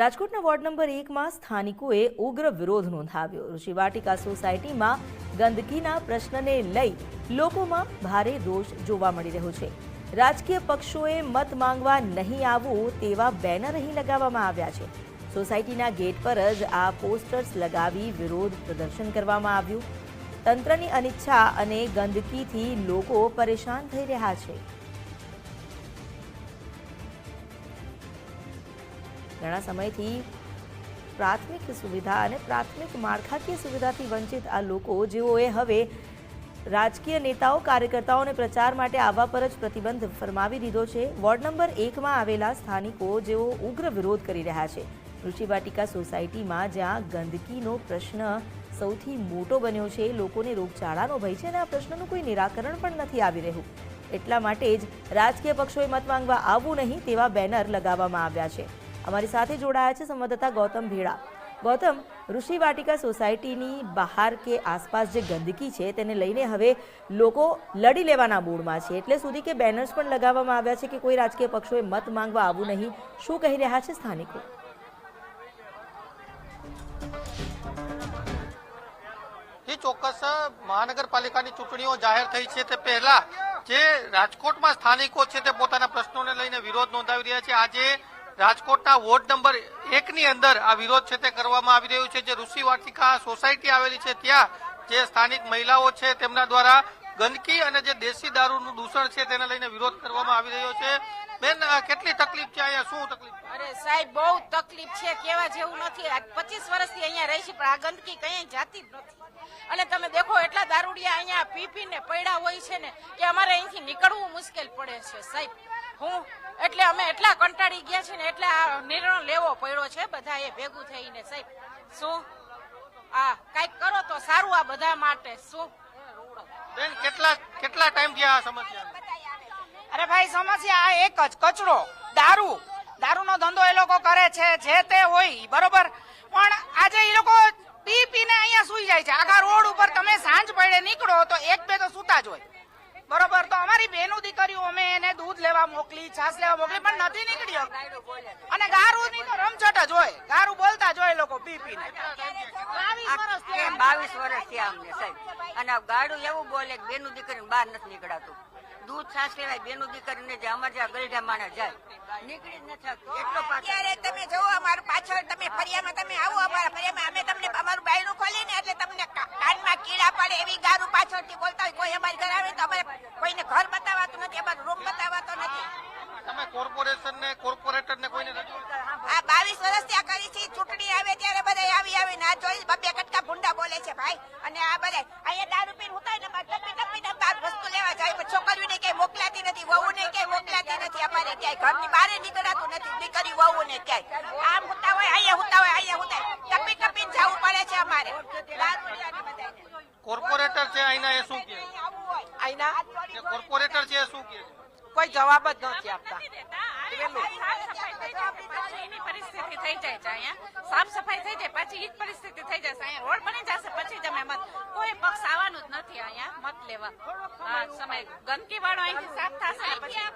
રાજકોટના ward number 1માં સ્થાનિકોએ ઉગ્ર વિરોધ નોંધાવ્યો। ઋષિવાટિકા સોસાયટીમાં ગંદકીના પ્રશ્નને લઈ લોકોમાં ભારે રોષ જોવા મળી રહ્યો છે। રાજકીય પક્ષોએ મત માંગવા નહીં આવવું તેવા બેનર અહીં લગાવવામાં આવ્યા છે। સોસાયટીના ગેટ પર જ આ પોસ્ટર્સ લગાવી વિરોધ પ્રદર્શન કરવામાં આવ્યું। તંત્રની અનિચ્છા અને ગંદકીથી લોકો પરેશાન થઈ રહ્યા છે। ઘણા સમયથી પ્રાથમિક સુવિધા અને પ્રાથમિક માળખાકીય સુવિધાથી વંચિત આ લોકો જેઓએ હવે રાજકીય નેતાઓ કાર્યકર્તાઓને પ્રચાર માટે આવવા પર જ પ્રતિબંધ ફરમાવી દીધો છે। વોર્ડ નંબર 1માં આવેલા સ્થાનિકો જેઓ ઉગ્ર વિરોધ કરી રહ્યા છે। ઋષિવાટિકા સોસાયટીમાં જ્યાં ગંદકીનો પ્રશ્ન સૌથી મોટો બન્યો છે, લોકોને રોગચાળાનો ભય છે અને આ પ્રશ્નનું કોઈ નિરાકરણ પણ નથી આવી રહ્યું। એટલા માટે જ રાજકીય પક્ષોએ મત માંગવા આવવું નહીં તેવા બેનર લગાવવામાં આવ્યા છે। हमारी साथ जोड़ाया है संवाददाता गौतम भेड़ा। गौतम, ऋषिवाटिका सोसायटीनी बहार के आसपास जो गंदकी है तेने लईने हवे लोको लड़ी लेवाना मूडमां छे, एटले सुधी के बेनर्स पण लगाववामां आव्या छे कि कोई राजकीय पक्षोए मत मांगवा आववुं नहीं। शुं कही रह्या छे स्थानिको? ચોક્કસ મહાનગરપાલિકાની ચૂંટણીઓ જાહેર થઈ છે તે પહેલા જે રાજકોટમાં સ્થાનિકો છે તે પોતાના પ્રશ્નોને લઈને વિરોધ નોંધાવી રહ્યા છે। આજે રાજકોટના વોર્ડ નંબર 1 ની અંદર આ વિરોધ છે તે કરવામાં આવી રહ્યો છે। જે ઋષિવાટિકા સોસાયટી આવેલી છે ત્યાં જે સ્થાનિક મહિલાઓ છે તેમના દ્વારા ગંદકી અને જે દેશી દારૂનું દૂષણ છે તેને લઈને વિરોધ કરવામાં આવી રહ્યો છે। બેન, કેટલી તકલીફ છે અહીંયા? શું તકલીફ? અરે સાહેબ, બહુ તકલીફ છે, કેવા જેવું નથી। 25 વર્ષથી અહીંયા રહી છે પણ આ ગંદકી કઈ જાતી જ નથી। અને તમે દેખો એટલા દારૂડિયા અહીંયા પી પીને પડ્યા હોય છે ને કે અમારે અહીંથી નીકળવું મુશ્કેલ પડે છે સાહેબ। એટલે અમે એટલા કંટાળી ગયા છે ને એટલે આ નિર્ણય લેવો પડ્યો છે બધાએ ભેગું થઈને સાહેબ। શું આ કઈક કરો તો સારું આ બધા માટે। શું બેન, કેટલા ટાઈમથી આ સમસ્યા? અરે ભાઈ, સમસ્યા આ એક જ, કચરો, દારૂનો ધંધો એ લોકો કરે છે જે તે હોય બરોબર, પણ આજે એ લોકો પી પીને અહીંયા સુઈ જાય છે। આખા રોડ ઉપર તમે સાંજ પડે નીકળો તો એક બે તો સુતા જ હોય બરોબર। તો અમારી બેનું દીકરીઓ અમે એને દૂધ લેવા મોકલી, છાસ લેવા મોકલી પણ નથી નીકળ્યો। અને ગારુની તો રમઝટ જ હોય, ગારું બોલતા જ હોય લોકો પી પીને। 22 વર્ષથી અમને સાહેબ, અને ગાડું એવું બોલે કે બેનું દીકરીને બહાર નથી નીકળાતું। દૂધ છાસ લેવાય બેનું દીકરીને જે અમારે જ્યાં ગલઢા માણસ જાય નીકળી જ નથી એટલો પાછો। અત્યારે તમે જોવો અમારું પાછળ તમે ફરિયામાં તમે આવો અમારા ફરિયામાં અમે તમને અમારું બાયણું ખોલી ને એટલે તમને કાનમાં કીડા પડે એવી ગારું પાછળથી બોલતા હોય। કોઈ અમારી ઘર આવે તો અમારે કોઈને ઘર બતાવાતું નથી, અમારો રૂમ બતાવાતો નથી। તમે કોર્પોરેટરને કોઈને આ 22 વર્ષથી આ કરી છે। ચૂંટણી આવે ત્યારે બધા આવી ના જોઈ બબ્બે કટકા ભૂંડા બોલે છે ભાઈ। અને આ બધા અહીંયા દારૂ પીને ઉતાય ને ટપી બાર વસ્તુ લેવા જાય પણ છોકરીઓને ક્યાંય મોકલાતી નથી, વહુને ક્યાંય મોકલાતી નથી। અમારે ક્યાંય ઘરની બહાર નીકળાતું નથી, દીકરી વહુને ક્યાંય આમ હુતા હોય અહીંયા ટપીને જવું પડે છે અમારે। કોર્પોરેટર છે અહીંના, એ શું કહે? અહીંના કોર્પોરેટર છે એ શું કહે? કોઈ જવાબ જ નથી આપતા। પરિસ્થિતિ થઈ જાય છે અહીંયા, સાફ સફાઈ થઈ જાય પછી ઈ જ પરિસ્થિતિ થઈ જશે। અહીંયા રોડ બની જશે પછી તમે મત, કોઈ પક્ષ આવવાનું જ નથી અહીંયા મત લેવા। આ સમય ગંદકી વાળો અહીંથી સાફ થશે પછી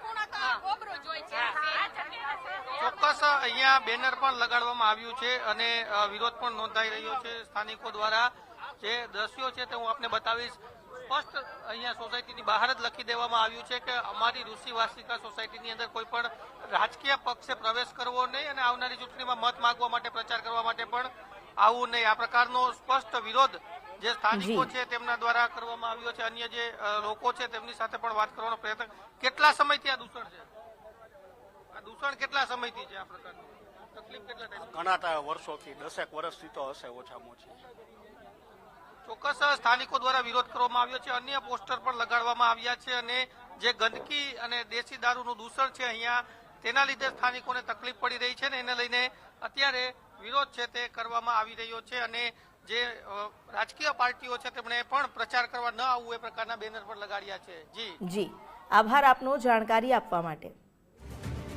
ચોક્કસ અહીંયા બેનર પણ લગાડવામાં આવ્યું છે અને વિરોધ પણ નોંધાઈ રહ્યો છે સ્થાનિકો દ્વારા। જે દ્રશ્યો છે તે હું આપને બતાવીશ। સ્પષ્ટ અહીંયા સોસાયટીની બહાર જ લખી દેવામાં આવ્યું છે કે અમારી ઋષિવાટિકા સોસાયટીની અંદર કોઈ પણ રાજકીય પક્ષે પ્રવેશ કરવો નહીં અને આવનારી ચૂંટણીમાં મત માંગવા માટે, પ્રચાર કરવા માટે પણ આવવું નહીં। આ પ્રકારનો સ્પષ્ટ વિરોધ જે સ્થાનિકો છે તેમના દ્વારા કરવામાં આવ્યો છે। અન્ય જે લોકો છે તેમની સાથે પણ વાત કરવાનો પ્રયત્ન। કેટલા સમયથી આ દૂષણ છે? આ દૂષણ કેટલા સમયથી છે? આ પ્રકારનું તકલીફ કેટલા ટાઈમ? ઘણા વર્ષોથી, 10 વર્ષથી તો હશે ઓછામાં ઓછી। ચોક્કસ સ્થાનિકો દ્વારા વિરોધ કરવામાં આવ્યો છે, અન્ય પોસ્ટર પણ લગાડવામાં આવ્યા છે અને જે ગંદકી અને દેશી દારૂનું દૂષણ છે અહીંયા તેના લીધે સ્થાનિકોને તકલીફ પડી રહી છે ને એને લઈને અત્યારે વિરોધ છે તે કરવામાં આવી રહ્યો છે। અને જે રાજકીય પાર્ટીઓ છે તેમણે પણ પ્રચાર કરવા ન આવવું એ પ્રકારના બેનર પણ લગાડ્યા છે। જી, આભાર આપનો જાણકારી આપવા માટે।